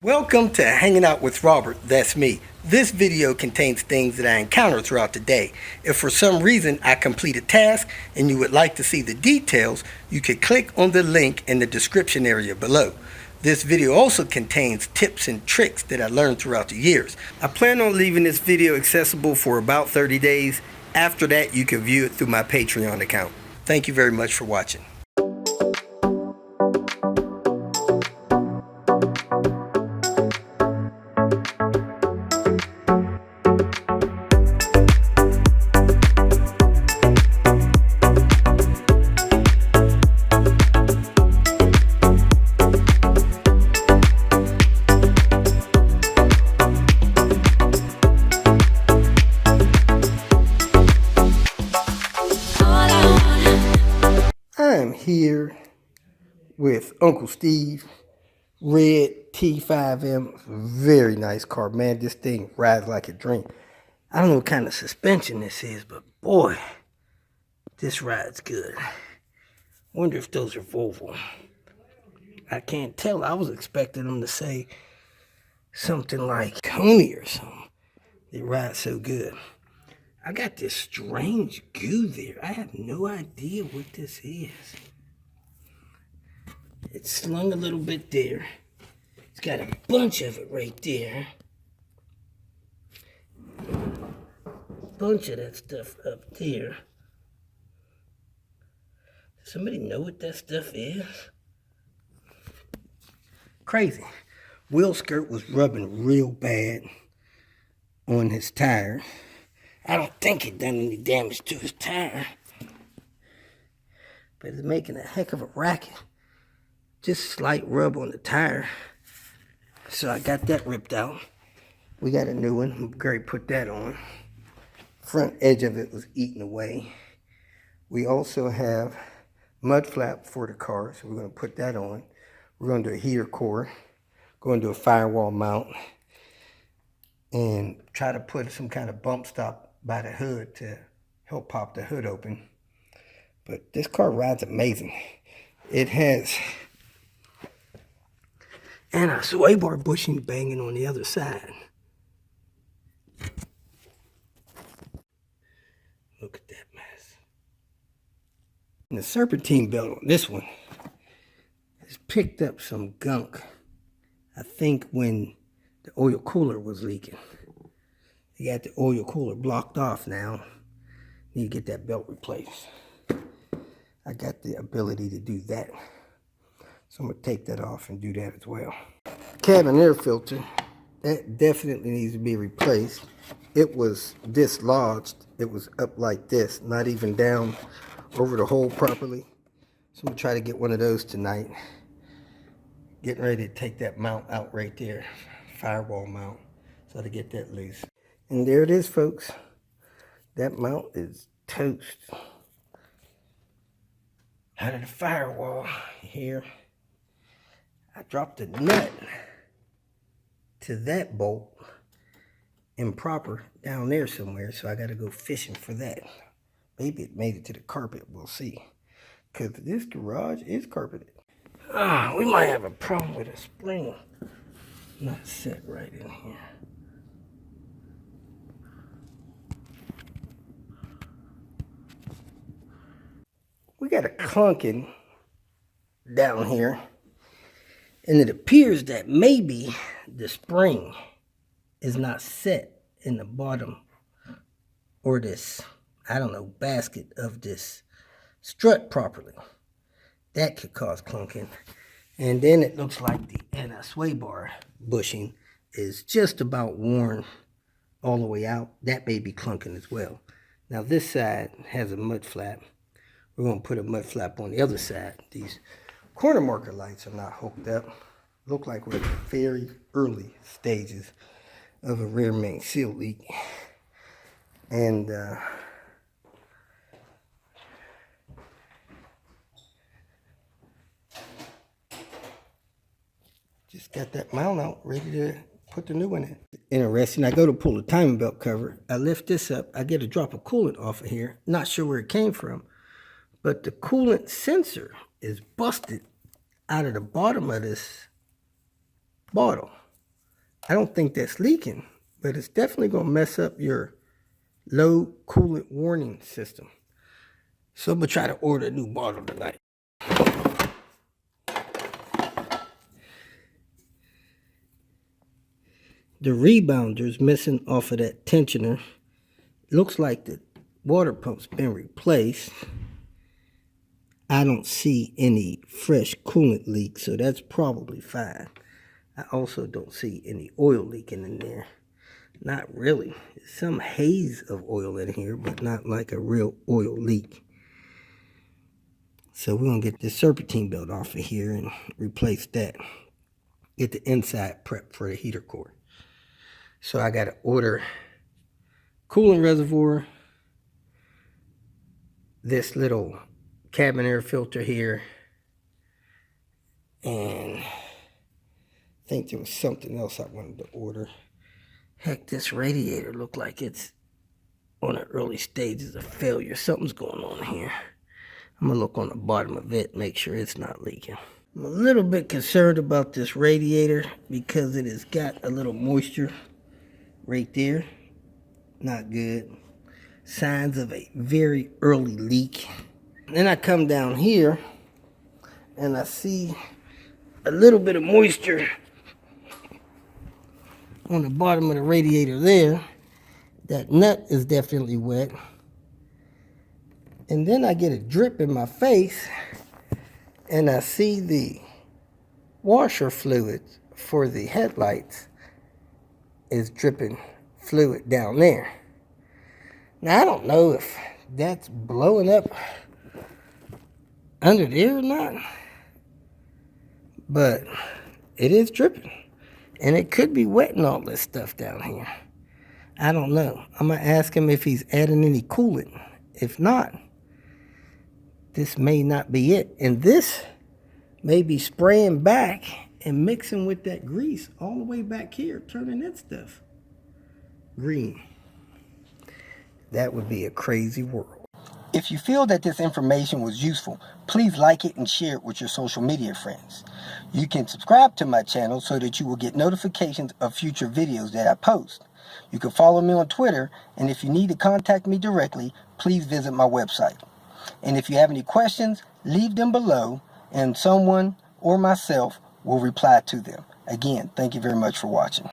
Welcome to Hanging Out with Robert, that's me. This video contains things that I encounter throughout the day. If for some reason I complete a task and you would like to see the details, you can click on the link in the description area below. This video also contains tips and tricks that I learned throughout the years. I plan on leaving this video accessible for about 30 days. After that, you can view it through my Patreon account. Thank you very much for watching. I'm here with Uncle Steve, red T5M, very nice car. Man, this thing rides like a dream. I don't know what kind of suspension this is, but boy, this rides good. Wonder if those are Volvo. I can't tell. I was expecting them to say something like Coney or something. They ride so good. I got this strange goo there. I have no idea what this is. It's slung a little bit there. It's got a bunch of it right there. Bunch of that stuff up there. Does somebody know what that stuff is? Crazy. Wheel skirt was rubbing real bad on his tire. I don't think it done any damage to his tire, but it's making a heck of a racket. Just slight rub on the tire. So I got that ripped out. We got a new one. Gary put that on. Front edge of it was eaten away. We also have mud flap for the car, so we're going to put that on. We're going to do a heater core, going to do a firewall mount, and try to put some kind of bump stop by the hood to help pop the hood open. But this car rides amazing. It has and sway bar bushing banging on the other side. Look at that mess. And the serpentine belt on this one has picked up some gunk. I think when the oil cooler was leaking. You got the oil cooler blocked off now. Need to get that belt replaced. I got the ability to do that. So I'm going to take that off and do that as well. Cabin air filter. That definitely needs to be replaced. It was dislodged. It was up like this. Not even down over the hole properly. So I'm going to try to get one of those tonight. Getting ready to take that mount out right there. Firewall mount. So to get that loose. And there it is, folks. That mount is toast. Out of the firewall here. I dropped a nut to that bolt improper down there somewhere, so I got to go fishing for that. Maybe it made it to the carpet. We'll see. Because this garage is carpeted. We might have a problem with a spring not set right in here. We got a clunking down here, and it appears that maybe the spring is not set in the bottom or this, I don't know, basket of this strut properly. That could cause clunking. And then it looks like the anti-sway bar bushing is just about worn all the way out. That may be clunking as well. Now this side has a mud flap. We're going to put a mud flap on the other side. These corner marker lights are not hooked up. Look like we're at the very early stages of a rear main seal leak. And just got that mount out, ready to put the new one in. Interesting, I go to pull the timing belt cover. I lift this up. I get a drop of coolant off of here. Not sure where it came from. But the coolant sensor is busted out of the bottom of this bottle. I don't think that's leaking, but it's definitely going to mess up your low coolant warning system. So I'm going to try to order a new bottle tonight. The rebounder missing off of that tensioner. Looks like the water pump's been replaced. I don't see any fresh coolant leak, so that's probably fine. I also don't see any oil leaking in there. Not really. There's some haze of oil in here, but not like a real oil leak. So we're going to get this serpentine belt off of here and replace that. Get the inside prep for the heater core. So I got to order coolant reservoir, this little cabin air filter here, and I think there was something else I wanted to order. Heck, this radiator looked like it's on the early stages of failure. Something's going on here. I'm gonna look on the bottom of it, make sure it's not leaking. I'm a little bit concerned about this radiator because it has got a little moisture right there. Not good. Signs of a very early leak. Then I come down here and I see a little bit of moisture on the bottom of the radiator there. That nut is definitely wet. And then I get a drip in my face and I see the washer fluid for the headlights is dripping fluid down there. Now I don't know if that's blowing up under there or not, but it is dripping. And it could be wetting all this stuff down here. I don't know. I'm going to ask him if he's adding any coolant. If not, this may not be it. And this may be spraying back and mixing with that grease all the way back here, turning that stuff green. That would be a crazy world. If you feel that this information was useful, please like it and share it with your social media friends. You can subscribe to my channel so that you will get notifications of future videos that I post. You can follow me on Twitter, and if you need to contact me directly, please visit my website. And if you have any questions, leave them below, and someone or myself will reply to them. Again, thank you very much for watching.